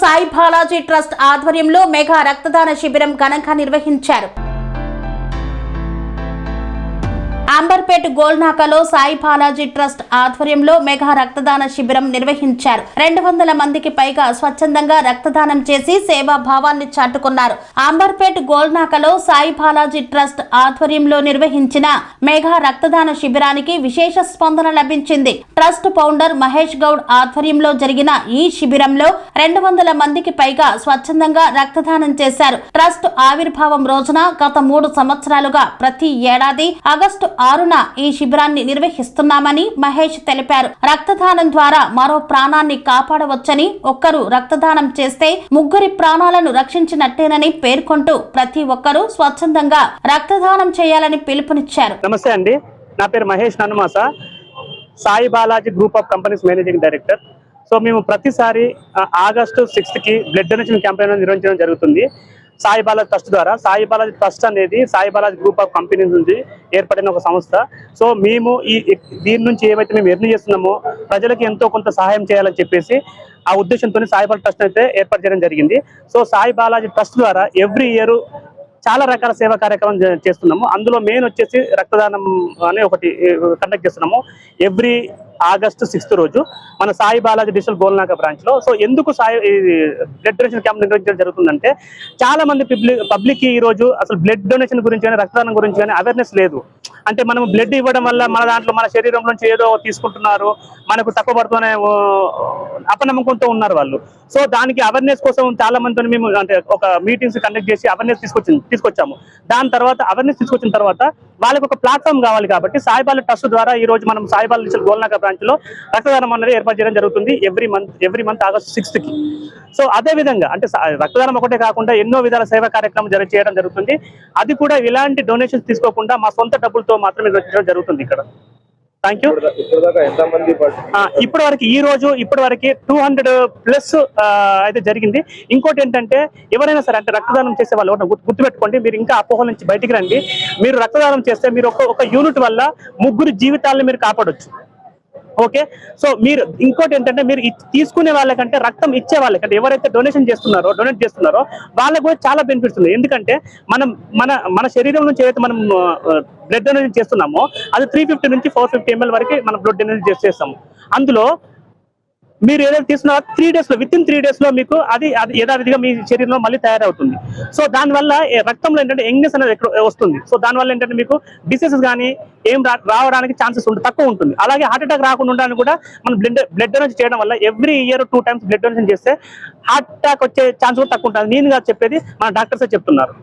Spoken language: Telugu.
సాయి బాలాజీ ట్రస్ట్ ఆధ్వర్యంలో మెగా రక్తదాన శిబిరం ఘనంగా నిర్వహించారు. అంబర్పేట్ గోల్నాకలో సాయి బాలాజీ ట్రస్ట్ ఆధ్వర్యంలో మెగా రక్తదాన శిబిరం నిర్వహించారు. 200 మందికి పైగా స్వచ్ఛందంగా రక్తదానం చేసి సేవా భావాన్ని చాటుకున్నారు. అంబర్పేట్ గోల్నాకలో సాయి బాలాజీ ట్రస్ట్ ఆధ్వర్యంలో నిర్వహించిన మెగా రక్తదాన శిబిరానికి విశేష స్పందన లభించింది. ట్రస్ట్ ఫౌండర్ మహేష్ గౌడ్ ఆధ్వర్యంలో జరిగిన ఈ శిబిరంలో 200 మందికి పైగా స్వచ్ఛందంగా రక్తదానం చేశారు. ట్రస్ట్ ఆవిర్భావం రోజున గత 3 సంవత్సరాలుగా ప్రతి ఏడాది ఆగస్టు 6న ఈ శిబిరాన్ని నిర్వహిస్తున్నామని మహేష్ తెలిపారు. రక్తదానం ద్వారా మరో ప్రాణాన్ని కాపాడవచ్చని, ఒక్కరు రక్తదానం చేస్తే 3 ప్రాణాలను రక్షించినట్టేనని పేర్కొంటూ ప్రతి ఒక్కరూ స్వచ్ఛందంగా రక్తదానం చేయాలని పిలుపునిచ్చారు. నమస్తే అండి, నా పేరు మహేష్ నన్నుమాస, Sai Balaji group of companies managing director. So మేము ప్రతిసారి ఆగస్టు 6కి బ్లడ్ డొనేషన్ క్యాంపెయిన్ నిర్వహించడం జరుగుతుంది సాయి బాలాజీ ట్రస్ట్ ద్వారా. సాయి బాలాజీ ట్రస్ట్ అనేది Sai Balaji group of companies నుంచి ఏర్పడిన ఒక సంస్థ. సో మేము దీని నుంచి ఏవైతే మేము ఎర్న్ చేస్తున్నామో ప్రజలకి ఎంతో కొంత సహాయం చేయాలని చెప్పేసి ఆ ఉద్దేశంతో సాయి బాలాజీ ట్రస్ట్ అయితే ఏర్పాటు చేయడం జరిగింది. సో సాయి బాలాజీ ట్రస్ట్ ద్వారా ఎవ్రీ ఇయర్ చాలా రకాల సేవా కార్యక్రమం చేస్తున్నాము. అందులో మెయిన్ వచ్చేసి రక్తదానం అనే ఒకటి కండక్ట్ చేస్తున్నాము ఎవ్రీ ఆగస్టు 6 రోజు మన సాయి బాలాజీ డిజిటల్ గోల్నాక బ్రాంచ్ లో. సో ఎందుకు బ్లడ్ డొనేషన్ క్యాంప్ నిర్వహించడం జరుగుతుందంటే చాలా మంది పబ్లిక్ ఈ రోజు అసలు బ్లడ్ డొనేషన్ గురించి కానీ రక్తదానం గురించి కానీ అవేర్నెస్ లేదు. అంటే మనం బ్లడ్ ఇవ్వడం వల్ల మన దాంట్లో మన శరీరం నుంచి ఏదో తీసుకుంటున్నారు, మనకు తక్కువ పడుతుందనే అపనమ్మకంతో ఉన్నారు వాళ్ళు. సో దానికి అవేర్నెస్ కోసం చాలా మందితో మేము అంటే ఒక మీటింగ్స్ కండక్ట్ చేసి అవేర్నెస్ తీసుకొచ్చాము. దాని తర్వాత అవేర్నెస్ తీసుకొచ్చిన తర్వాత వాళ్ళకి ఒక ప్లాట్ఫామ్ కావాలి కాబట్టి సాయి బాలాజీ ట్రస్ట్ ద్వారా ఈ రోజు మనం సాయి బాలాజీ గోల్నాక బ్రాంచ్ లో రక్తదానం అనేది ఏర్పాటు చేయడం జరుగుతుంది ఎవ్రీ మంత్ ఆగస్టు 6కి. సో అదే విధంగా అంటే రక్తదానం ఒకటే కాకుండా ఎన్నో విధాల సేవా కార్యక్రమం చేయడం జరుగుతుంది. అది కూడా ఇలాంటి డొనేషన్స్ తీసుకోకుండా మా సొంత డబ్బులతో మాత్రమే నిర్వహించడం జరుగుతుంది ఇక్కడ. Thank you. ఇప్పటి వరకు 200+ అయితే జరిగింది. ఇంకోటి ఏంటంటే ఎవరైనా సరే అంటే రక్తదానం చేసే వాళ్ళు గుర్తుపెట్టుకోండి, మీరు ఇంకా అపోహల నుంచి బయటికి రండి. మీరు రక్తదానం చేస్తే మీరు ఒక యూనిట్ వల్ల 3 జీవితాలను మీరు కాపాడొచ్చు. ఓకే, సో మీరు ఇంకోటి ఏంటంటే మీరు తీసుకునే వాళ్ళకంటే రక్తం ఇచ్చే వాళ్ళకంటే ఎవరైతే డొనేట్ చేస్తున్నారో వాళ్ళకు కూడా చాలా బెనిఫిట్స్ ఉన్నాయి. ఎందుకంటే మన శరీరం నుంచి ఏదైతే మనం బ్లడ్ డొనేషన్ చేస్తున్నామో అది 350 నుంచి 450 ml వరకు మనం బ్లడ్ డొనేషన్ చేస్తాము. అందులో మీరు ఏదైతే తీసుకున్నారో 3 days లో విత్ ఇన్ 3 days లో మీకు అది యథావిధిగా మీ శరీరంలో మళ్ళీ తయారవుతుంది. సో దానివల్ల రక్తంలో ఏంటంటే యంగ్నెస్ అనేది వస్తుంది. సో దానివల్ల ఏంటంటే మీకు డిసీజెస్ కానీ ఏం రావడానికి ఛాన్సెస్ తక్కువ ఉంటుంది. అలాగే హార్ట్ అటాక్ రాకుండా ఉండడానికి కూడా మనం బ్లడ్ డొనేషన్ చేయడం వల్ల every year 2 times blood donation చేస్తే హార్ట్ అటాక్ వచ్చే ఛాన్స్ కూడా తక్కువ ఉంటుంది. నేను కాదు చెప్పేది, మన డాక్టర్సే చెప్తున్నారు.